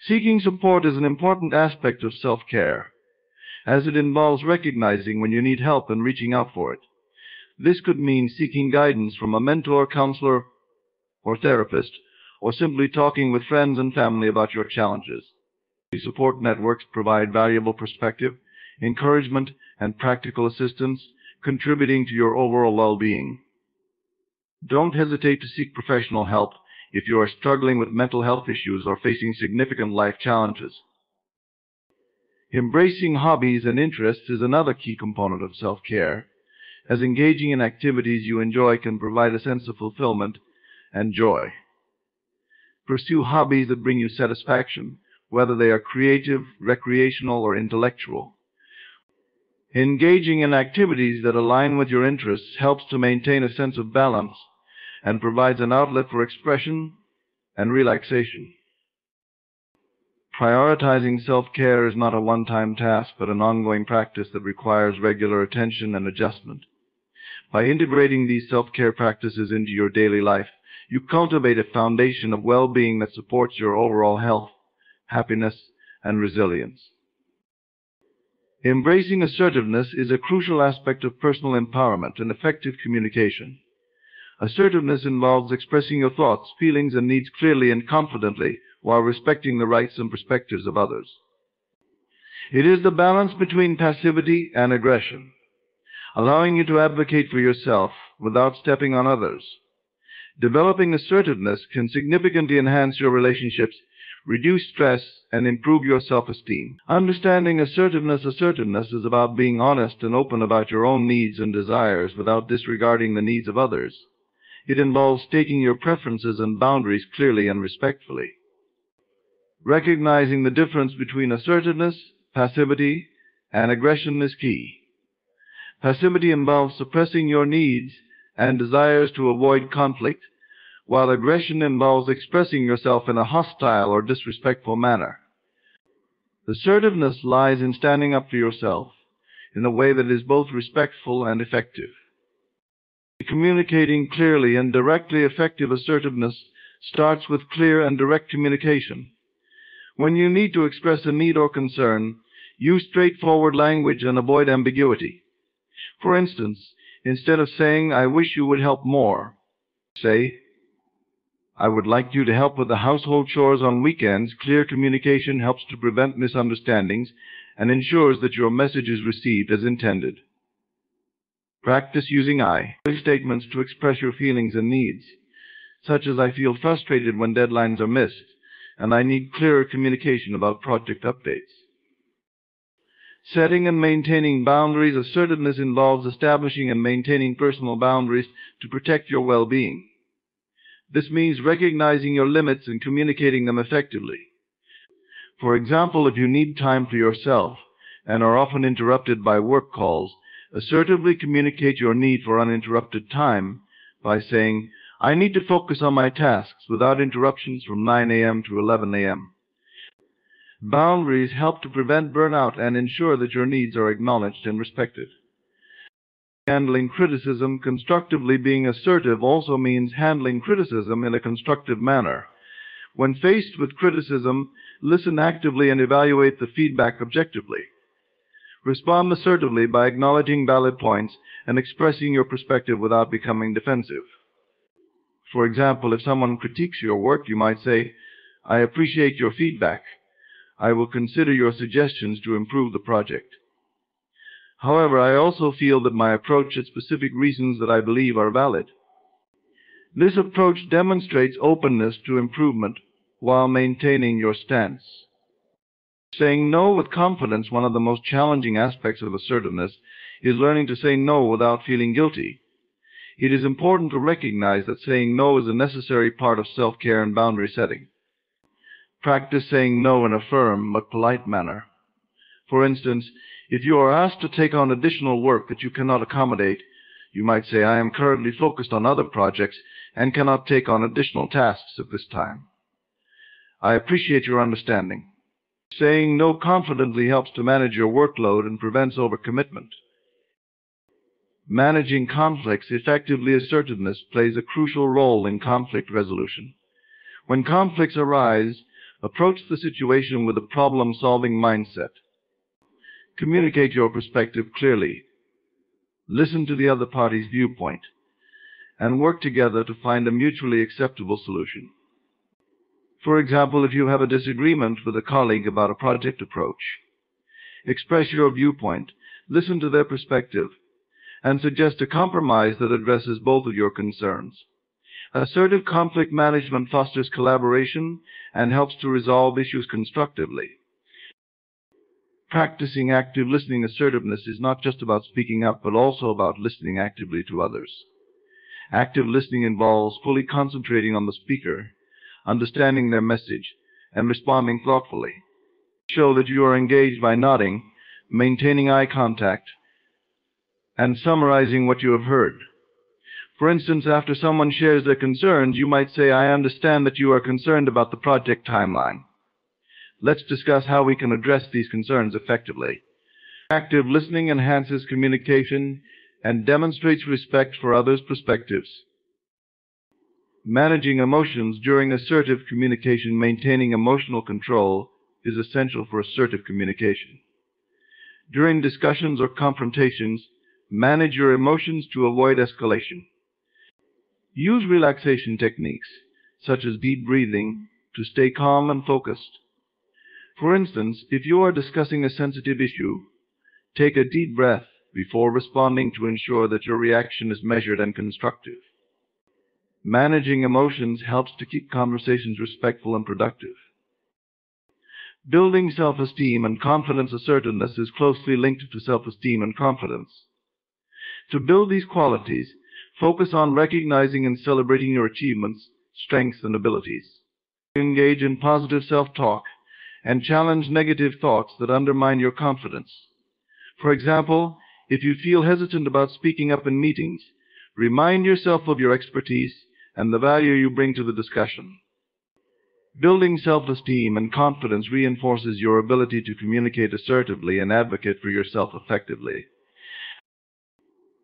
Seeking support is an important aspect of self-care, as it involves recognizing when you need help and reaching out for it. This could mean seeking guidance from a mentor, counselor, or therapist, or simply talking with friends and family about your challenges. Support networks provide valuable perspective, encouragement, and practical assistance, contributing to your overall well-being. Don't hesitate to seek professional help if you are struggling with mental health issues or facing significant life challenges. Embracing hobbies and interests is another key component of self-care, as engaging in activities you enjoy can provide a sense of fulfillment and joy. Pursue hobbies that bring you satisfaction, whether they are creative, recreational, or intellectual. Engaging in activities that align with your interests helps to maintain a sense of balance and provides an outlet for expression and relaxation. Prioritizing self-care is not a one-time task, but an ongoing practice that requires regular attention and adjustment. By integrating these self-care practices into your daily life, you cultivate a foundation of well-being that supports your overall health, happiness, and resilience. Embracing assertiveness is a crucial aspect of personal empowerment and effective communication. Assertiveness involves expressing your thoughts, feelings, and needs clearly and confidently while respecting the rights and perspectives of others. It is the balance between passivity and aggression, allowing you to advocate for yourself without stepping on others. Developing assertiveness can significantly enhance your relationships, reduce stress, and improve your self-esteem. Understanding assertiveness is about being honest and open about your own needs and desires without disregarding the needs of others. It involves stating your preferences and boundaries clearly and respectfully. Recognizing the difference between assertiveness, passivity, and aggression is key. Passivity involves suppressing your needs and desires to avoid conflict, while aggression involves expressing yourself in a hostile or disrespectful manner. Assertiveness lies in standing up for yourself in a way that is both respectful and effective. Communicating clearly and directly. Effective assertiveness starts with clear and direct communication. When you need to express a need or concern, use straightforward language and avoid ambiguity. For instance, instead of saying, "I wish you would help more," say, "I would like you to help with the household chores on weekends." Clear communication helps to prevent misunderstandings and ensures that your message is received as intended. Practice using I statements to express your feelings and needs, such as "I feel frustrated when deadlines are missed," and "I need clearer communication about project updates." Setting and maintaining boundaries. Assertiveness involves establishing and maintaining personal boundaries to protect your well-being. This means recognizing your limits and communicating them effectively. For example, if you need time for yourself and are often interrupted by work calls, assertively communicate your need for uninterrupted time by saying, "I need to focus on my tasks without interruptions from 9 a.m. to 11 a.m. Boundaries help to prevent burnout and ensure that your needs are acknowledged and respected. Handling criticism constructively. Being assertive also means handling criticism in a constructive manner. When faced with criticism, listen actively and evaluate the feedback objectively. Respond assertively by acknowledging valid points and expressing your perspective without becoming defensive. For example, if someone critiques your work, you might say, "I appreciate your feedback. I will consider your suggestions to improve the project. However, I also feel that my approach has specific reasons that I believe are valid." This approach demonstrates openness to improvement while maintaining your stance. Saying no with confidence. One of the most challenging aspects of assertiveness is learning to say no without feeling guilty. It is important to recognize that saying no is a necessary part of self-care and boundary setting. Practice saying no in a firm but polite manner. For instance, if you are asked to take on additional work that you cannot accommodate, you might say, "I am currently focused on other projects and cannot take on additional tasks at this time. I appreciate your understanding." Saying no confidently helps to manage your workload and prevents overcommitment. Managing conflicts effectively. Assertiveness plays a crucial role in conflict resolution. When conflicts arise, approach the situation with a problem-solving mindset. Communicate your perspective clearly. Listen to the other party's viewpoint, and work together to find a mutually acceptable solution. For example, if you have a disagreement with a colleague about a project approach, express your viewpoint, listen to their perspective, and suggest a compromise that addresses both of your concerns. Assertive conflict management fosters collaboration and helps to resolve issues constructively. Practicing active listening. Assertiveness is not just about speaking up, but also about listening actively to others. Active listening involves fully concentrating on the speaker, understanding their message, and responding thoughtfully. Show that you are engaged by nodding, maintaining eye contact, and summarizing what you have heard. For instance, after someone shares their concerns, you might say, "I understand that you are concerned about the project timeline. Let's discuss how we can address these concerns effectively." Active listening enhances communication and demonstrates respect for others' perspectives. Managing emotions. During assertive communication, maintaining emotional control is essential for assertive communication. During discussions or confrontations, manage your emotions to avoid escalation. Use relaxation techniques, such as deep breathing, to stay calm and focused. For instance, if you are discussing a sensitive issue, take a deep breath before responding to ensure that your reaction is measured and constructive. Managing emotions helps to keep conversations respectful and productive. Building self-esteem and confidence. Assertiveness is closely linked to self-esteem and confidence. To build these qualities, focus on recognizing and celebrating your achievements, strengths, and abilities. Engage in positive self-talk and challenge negative thoughts that undermine your confidence. For example, if you feel hesitant about speaking up in meetings, remind yourself of your expertise and the value you bring to the discussion. Building self-esteem and confidence reinforces your ability to communicate assertively and advocate for yourself effectively.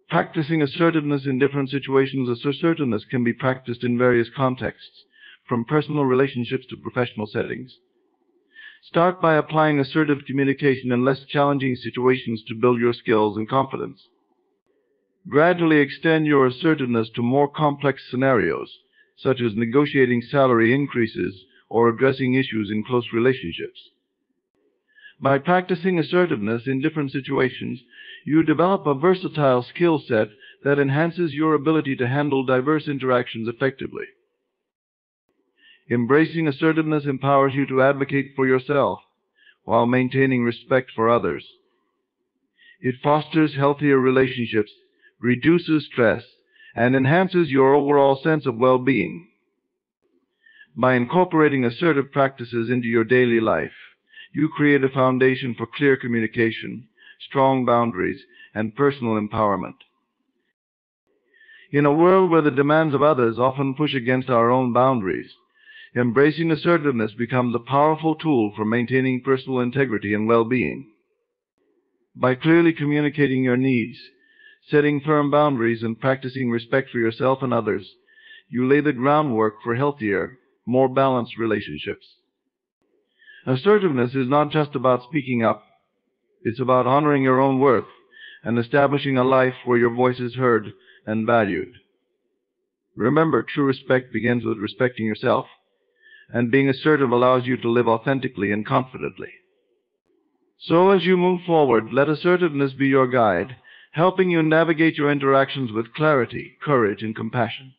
Practicing assertiveness in different situations. Assertiveness can be practiced in various contexts, from personal relationships to professional settings. Start by applying assertive communication in less challenging situations to build your skills and confidence. Gradually extend your assertiveness to more complex scenarios, such as negotiating salary increases or addressing issues in close relationships. By practicing assertiveness in different situations, you develop a versatile skill set that enhances your ability to handle diverse interactions effectively. Embracing assertiveness empowers you to advocate for yourself while maintaining respect for others. It fosters healthier relationships, reduces stress, and enhances your overall sense of well-being. By incorporating assertive practices into your daily life, you create a foundation for clear communication, strong boundaries, and personal empowerment. In a world where the demands of others often push against our own boundaries, Embracing assertiveness becomes a powerful tool for maintaining personal integrity and well-being. By clearly communicating your needs, setting firm boundaries, and practicing respect for yourself and others, you lay the groundwork for healthier, more balanced relationships. Assertiveness is not just about speaking up. It's about honoring your own worth and establishing a life where your voice is heard and valued. Remember, true respect begins with respecting yourself, and being assertive allows you to live authentically and confidently. So as you move forward, let assertiveness be your guide, helping you navigate your interactions with clarity, courage, and compassion.